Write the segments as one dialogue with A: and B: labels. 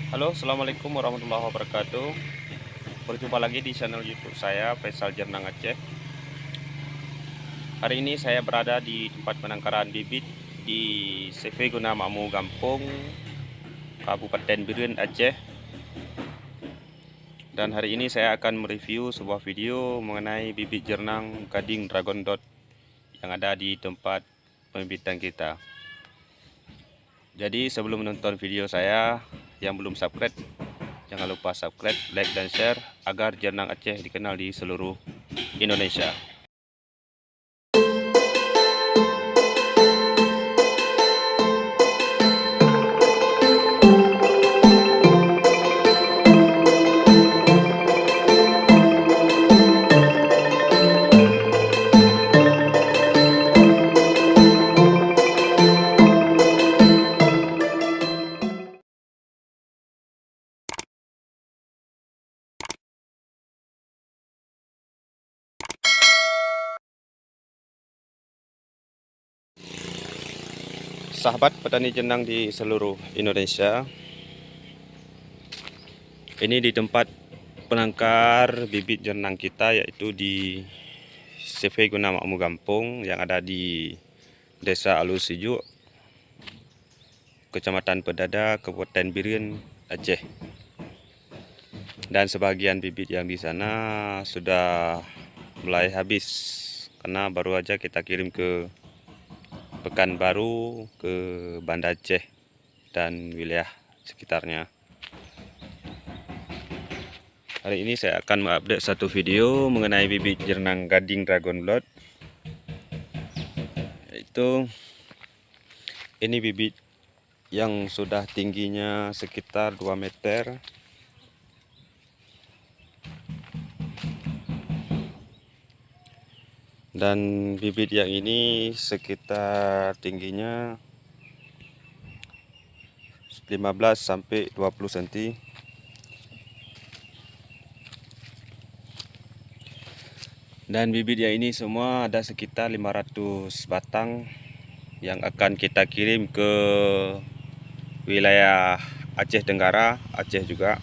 A: Halo, assalamualaikum warahmatullahi wabarakatuh. Berjumpa lagi di channel YouTube saya, Faisal Jernang Aceh. Hari ini saya berada di tempat penangkaran bibit di CV Guna Makmur Gampung, Kabupaten Biren, Aceh. Dan hari ini saya akan mereview sebuah video mengenai bibit jernang gading Dragon Dot yang ada di tempat pembibitan kita. Jadi sebelum menonton video saya, yang belum subscribe, jangan lupa subscribe, like, dan share agar jernang Aceh dikenal di seluruh Indonesia. Sahabat petani jenang di seluruh Indonesia, ini di tempat penangkar bibit jenang kita, yaitu di CV Guna Makmur Gampung yang ada di Desa Alur Sejuk, Kecamatan Pedada, Kabupaten Biren, Aceh. Dan sebagian bibit yang di sana sudah mulai habis karena baru aja kita kirim ke Pekanbaru, ke Banda Aceh dan wilayah sekitarnya. Hari ini saya akan mengupdate satu video mengenai bibit jernang gading Dragon Dot. Yaitu ini bibit yang sudah tingginya sekitar 2 meter. Dan bibit yang ini sekitar tingginya 15 sampai 20 cm. Dan bibit yang ini semua ada sekitar 500 batang yang akan kita kirim ke wilayah Aceh Tenggara, Aceh juga.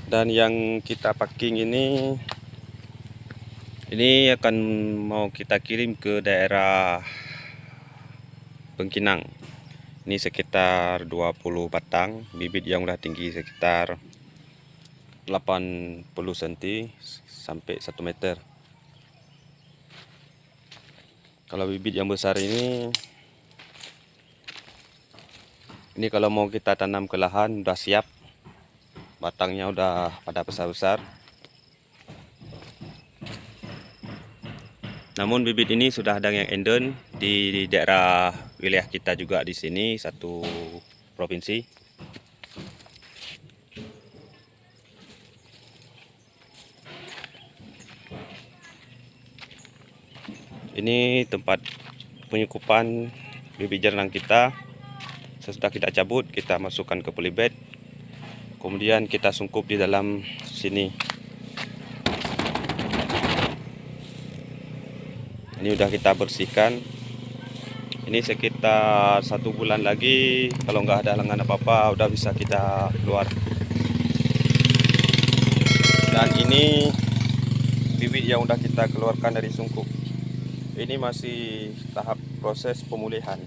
A: Dan yang kita packing ini akan mau kita kirim ke daerah Bengkinang. Ini sekitar 20 batang bibit yang udah tinggi sekitar 80 cm sampai 1 meter. Kalau bibit yang besar ini kalau mau kita tanam ke lahan udah siap, batangnya udah pada besar-besar. Namun bibit ini sudah ada yang enden di daerah wilayah kita juga di sini, satu provinsi. Ini tempat penyukupan bibit jernang kita. Sesudah kita cabut, kita masukkan ke polybag. Kemudian kita sungkup di dalam sini. Ini udah kita bersihkan. Ini sekitar 1 bulan lagi, kalau nggak ada halangan apa-apa, udah bisa kita keluar. Dan ini bibit yang udah kita keluarkan dari sungkup. Ini masih tahap proses pemulihan.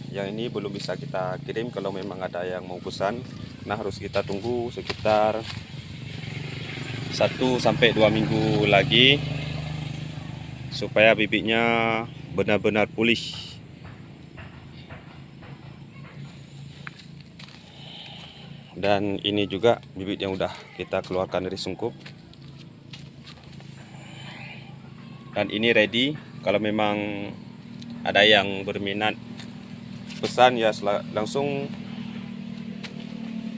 A: Yang ini belum bisa kita kirim, kalau memang ada yang mau pesan. Nah, harus kita tunggu sekitar 1 sampai 2 minggu lagi supaya bibitnya benar-benar pulih. Dan ini juga bibit yang udah kita keluarkan dari sungkup. Dan ini ready, kalau memang ada yang berminat pesan ya langsung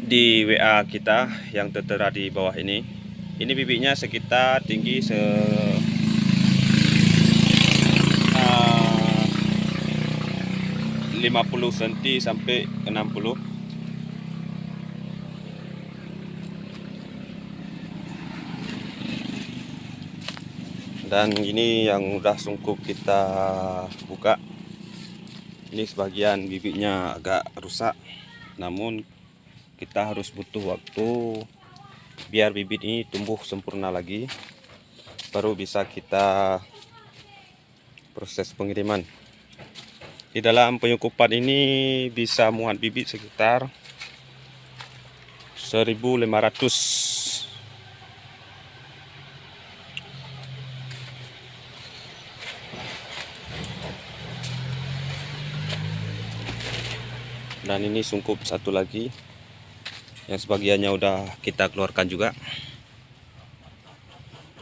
A: di WA kita yang tertera di bawah ini. Ini bibitnya sekitar tinggi 50 cm sampai 60. Dan ini yang udah sungkup kita buka. Ini sebagian bibitnya agak rusak, namun kita harus butuh waktu biar bibit ini tumbuh sempurna lagi, baru bisa kita proses pengiriman. Di dalam penyungkupan ini bisa muat bibit sekitar 1.500. Dan ini sungkup satu lagi yang sebagiannya udah kita keluarkan juga,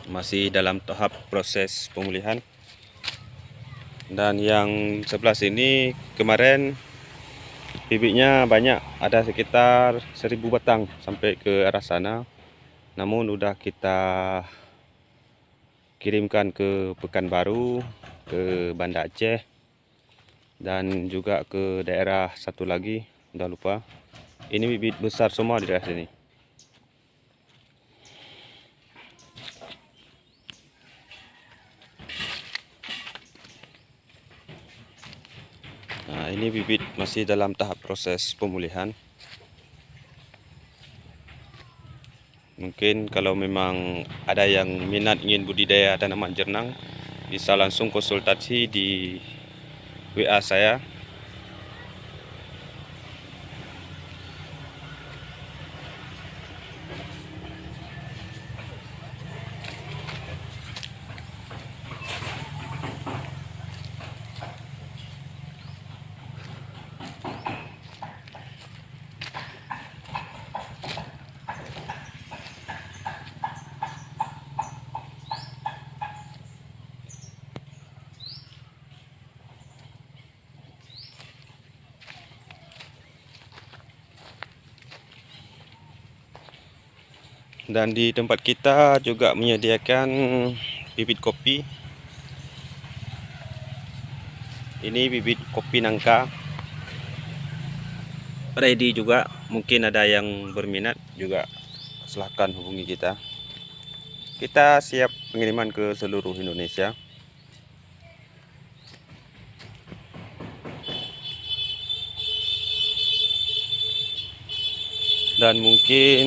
A: masih dalam tahap proses pemulihan. Dan yang sebelah sini kemarin bibitnya banyak, ada sekitar 1.000 batang sampai ke arah sana, namun udah kita kirimkan ke Pekanbaru, ke Banda Aceh, dan juga ke daerah satu lagi, udah lupa. Ini bibit besar semua di daerah sini. Nah, ini bibit masih dalam tahap proses pemulihan. Mungkin kalau memang ada yang minat ingin budidaya tanaman jernang, bisa langsung konsultasi di WA saya. Dan di tempat kita juga menyediakan bibit kopi. Ini bibit kopi nangka ready juga. Mungkin ada yang berminat juga, silahkan hubungi kita. Kita siap pengiriman ke seluruh Indonesia. Dan mungkin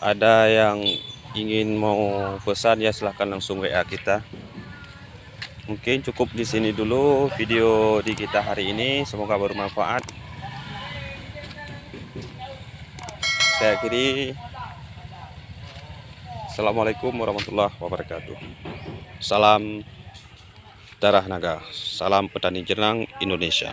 A: ada yang ingin mau pesan, ya silahkan langsung WA kita. Mungkin cukup di sini dulu video di kita hari ini, semoga bermanfaat. Saya akhiri. Assalamualaikum warahmatullahi wabarakatuh. Salam darah naga, salam petani jernang Indonesia.